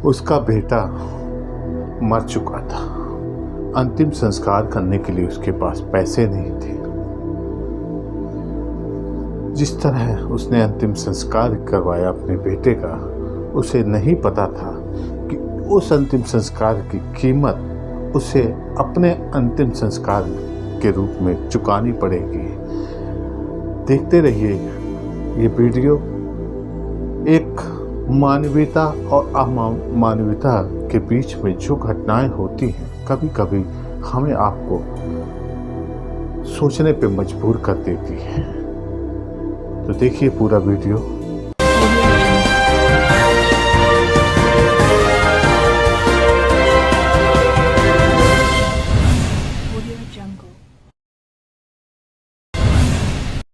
उसका बेटा मर चुका था। अंतिम संस्कार करने के लिए उसके पास पैसे नहीं थे। जिस तरह उसने अंतिम संस्कार करवाया अपने बेटे का, उसे नहीं पता था कि उस अंतिम संस्कार की कीमत उसे अपने अंतिम संस्कार के रूप में चुकानी पड़ेगी। देखते रहिए ये वीडियो। एक मानवीयता और अमानवीयता के बीच में जो घटनाएं होती हैं, कभी कभी हमें आपको सोचने पे मजबूर कर देती है। तो देखिए पूरा वीडियो।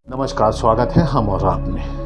नमस्कार, स्वागत है हम और आप में।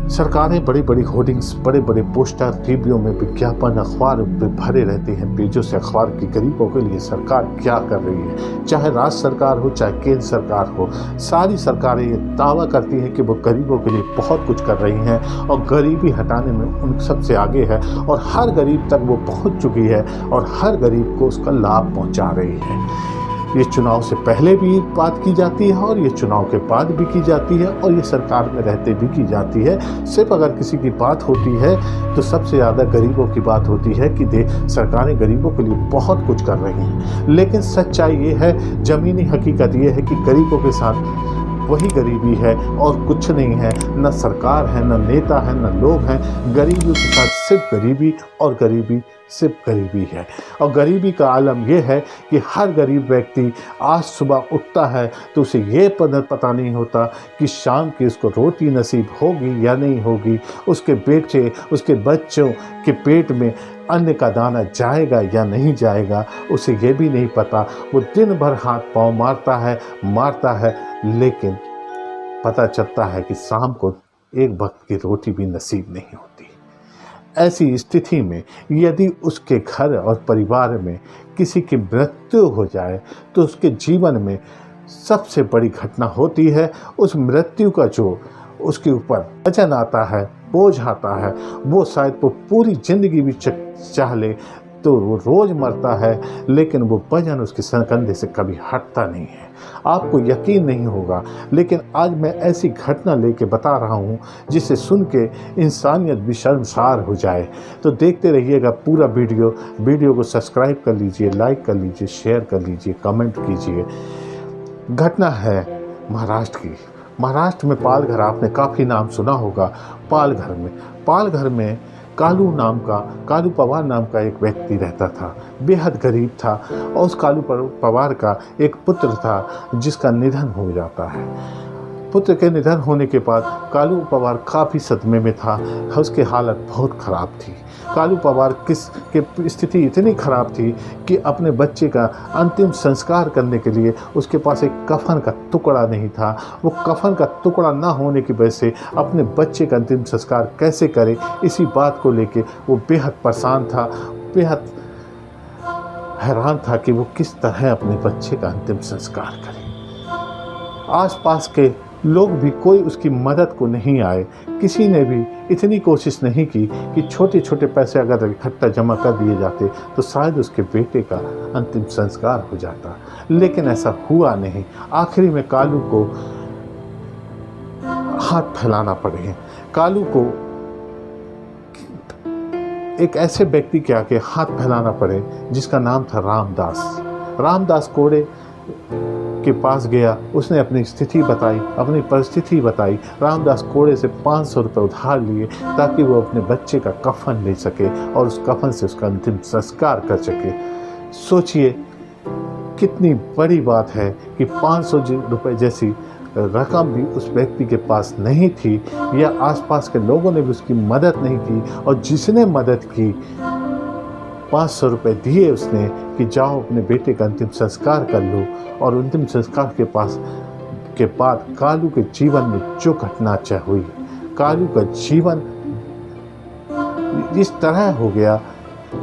सरकारें बड़ी बड़ी होर्डिंग्स, बड़े बड़े पोस्टर, टीवियों में विज्ञापन, अखबार पे भरे रहते हैं पेजों से। अखबार की गरीबों के लिए सरकार क्या कर रही है, चाहे राज्य सरकार हो चाहे केंद्र सरकार हो, सारी सरकारें ये दावा करती हैं कि वो गरीबों के लिए बहुत कुछ कर रही हैं और गरीबी हटाने में उन सबसे आगे है और हर गरीब तक वो पहुँच चुकी है और हर गरीब को उसका लाभ पहुँचा रही है। ये चुनाव से पहले भी बात की जाती है और ये चुनाव के बाद भी की जाती है और ये सरकार में रहते भी की जाती है। सिर्फ अगर किसी की बात होती है तो सबसे ज़्यादा गरीबों की बात होती है कि सरकारें गरीबों के लिए बहुत कुछ कर रही हैं। लेकिन सच्चाई ये है, ज़मीनी हकीकत ये है कि गरीबों के साथ वही गरीबी है और कुछ नहीं है। न सरकार है, न नेता है, न लोग हैं। गरीबी के साथ सिर्फ गरीबी और गरीबी सिर्फ गरीबी है। और गरीबी का आलम यह है कि हर गरीब व्यक्ति आज सुबह उठता है तो उसे ये पता नहीं होता कि शाम की उसको रोटी नसीब होगी या नहीं होगी, उसके बेटे, उसके बच्चों के पेट में अन्न का दाना जाएगा या नहीं जाएगा, उसे ये भी नहीं पता। वो दिन भर हाथ पांव मारता है, लेकिन पता चलता है कि शाम को एक वक्त की रोटी भी नसीब नहीं होती। ऐसी स्थिति में यदि उसके घर और परिवार में किसी की मृत्यु हो जाए तो उसके जीवन में सबसे बड़ी घटना होती है। उस मृत्यु का जो उसके ऊपर वजन आता है, बोझ आता है, वो शायद वो पूरी ज़िंदगी भी चाह ले तो वो रोज़ मरता है, लेकिन वो वजन उसके कंधे से कभी हटता नहीं है। आपको यकीन नहीं होगा, लेकिन आज मैं ऐसी घटना लेके बता रहा हूँ जिसे सुन के इंसानियत भी शर्मसार हो जाए। तो देखते रहिएगा पूरा वीडियो को सब्सक्राइब कर लीजिए, लाइक कर लीजिए, शेयर कर लीजिए, कमेंट कीजिए। घटना है महाराष्ट्र की। महाराष्ट्र में पालघर, आपने काफ़ी नाम सुना होगा। पालघर में कालू पवार नाम का एक व्यक्ति रहता था, बेहद गरीब था। और उस कालू पवार का एक पुत्र था जिसका निधन हो जाता है। पुत्र के निधन होने के बाद कालू पवार काफ़ी सदमे में था, उसकी हालत बहुत ख़राब थी। कालू पवार की स्थिति इतनी ख़राब थी कि अपने बच्चे का अंतिम संस्कार करने के लिए उसके पास एक कफन का टुकड़ा नहीं था। वो कफन का टुकड़ा ना होने की वजह से अपने बच्चे का अंतिम संस्कार कैसे करे, इसी बात को लेके वो बेहद परेशान था, बेहद हैरान था कि वो किस तरह अपने बच्चे का अंतिम संस्कार करे। आसपास के लोग भी कोई उसकी मदद को नहीं आए। किसी ने भी इतनी कोशिश नहीं की कि छोटे छोटे पैसे अगर इकट्ठा जमा कर दिए जाते तो शायद उसके बेटे का अंतिम संस्कार हो जाता, लेकिन ऐसा हुआ नहीं। आखिरी में कालू को हाथ फैलाना पड़े। कालू को एक ऐसे व्यक्ति के आगे हाथ फैलाना पड़े जिसका नाम था रामदास कोड़े के पास गया। उसने अपनी स्थिति बताई, अपनी परिस्थिति बताई। रामदास कोड़े से 500 रुपये उधार लिए ताकि वो अपने बच्चे का कफन ले सके और उस कफन से उसका अंतिम संस्कार कर सके। सोचिए कितनी बड़ी बात है कि 500 रुपये जैसी रकम भी उस व्यक्ति के पास नहीं थी, या आसपास के लोगों ने भी उसकी मदद नहीं की। और जिसने मदद की 500 रुपये दिए उसने कि जाओ अपने बेटे का अंतिम संस्कार कर लो। और अंतिम संस्कार के बाद कालू के जीवन में जो घटना हुई, कालू का जीवन इस तरह हो गया,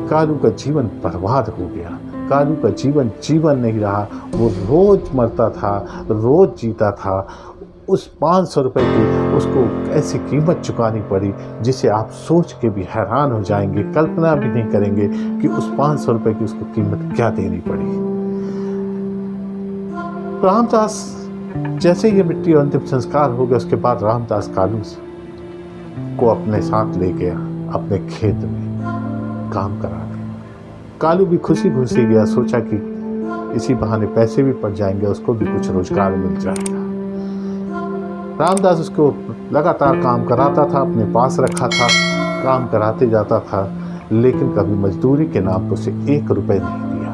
कालू का जीवन बर्बाद हो गया। कालू का जीवन नहीं रहा। वो रोज़ मरता था, रोज़ जीता था। उस 500 रुपये की उसको ऐसी कीमत चुकानी पड़ी जिसे आप सोच के भी हैरान हो जाएंगे, कल्पना भी नहीं करेंगे कि उस 500 रुपये की उसको कीमत क्या देनी पड़ी। रामदास जैसे ये मिट्टी अंतिम संस्कार हो गया, उसके बाद रामदास कालू को अपने साथ ले गया अपने खेत में काम करा के। कालू भी खुशी खुशी गया, सोचा कि इसी बहाने पैसे भी पड़ जाएंगे, उसको भी कुछ रोजगार मिल जाएगा। रामदास उसको लगातार काम कराता था, अपने पास रखा था, काम कराते जाता था, लेकिन कभी मजदूरी के नाम पर उसे 1 रुपए नहीं दिया।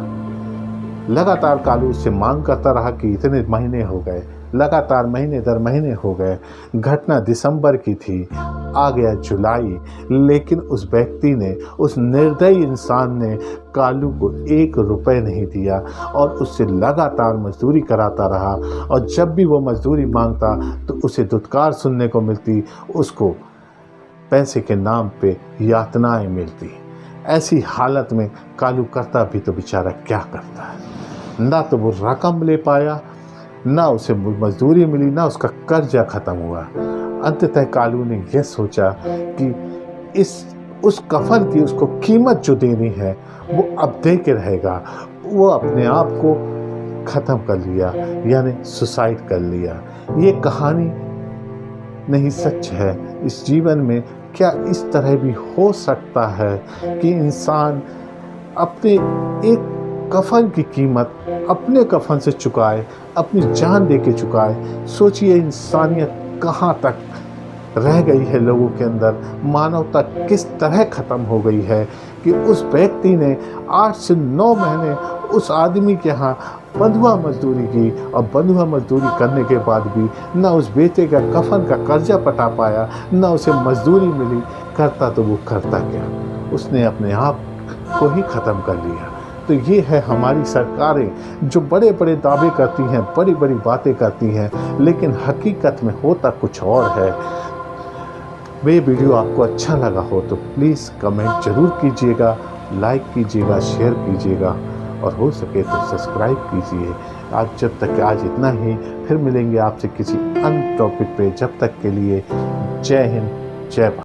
लगातार कालू उससे मांग करता रहा कि इतने महीने हो गए, लगातार महीने दर महीने हो गए। घटना दिसंबर की थी, आ गया जुलाई, लेकिन उस व्यक्ति ने, उस निर्दयी इंसान ने कालू को 1 रुपए नहीं दिया और उससे लगातार मजदूरी कराता रहा। और जब भी वो मजदूरी मांगता तो उसे धुतकार सुनने को मिलती, उसको पैसे के नाम पे यातनाएं मिलती। ऐसी हालत में कालू करता भी तो बेचारा क्या करता है, ना तो वो रकम ले पाया, ना उसे मजदूरी मिली, ना उसका कर्जा खत्म हुआ। अंततः कालू ने यह सोचा कि उस कफन की उसको कीमत जो देनी है वो अब दे के रहेगा। वो अपने आप को ख़त्म कर लिया, यानी सुसाइड कर लिया। ये कहानी नहीं सच है। इस जीवन में क्या इस तरह भी हो सकता है कि इंसान अपने एक कफन की कीमत अपने कफन से चुकाए, अपनी जान दे के चुकाए? सोचिए इंसानियत कहाँ तक रह गई है लोगों के अंदर, मानवता किस तरह ख़त्म हो गई है कि उस व्यक्ति ने 8 से 9 महीने उस आदमी के यहाँ बंधुआ मजदूरी की, और बंधुआ मजदूरी करने के बाद भी ना उस बेटे का कफन का कर्जा पटा पाया, ना उसे मजदूरी मिली। करता तो वो करता क्या, उसने अपने आप को ही ख़त्म कर लिया। तो ये है हमारी सरकारें जो बड़े बड़े दावे करती हैं, बड़ी बड़ी बातें करती हैं, लेकिन हकीकत में होता कुछ और है। ये वीडियो आपको अच्छा लगा हो तो प्लीज़ कमेंट जरूर कीजिएगा, लाइक कीजिएगा, शेयर कीजिएगा और हो सके तो सब्सक्राइब कीजिए। आज इतना ही, फिर मिलेंगे आपसे किसी अन्य टॉपिक पे। जब तक के लिए जय हिंद, जय भारत।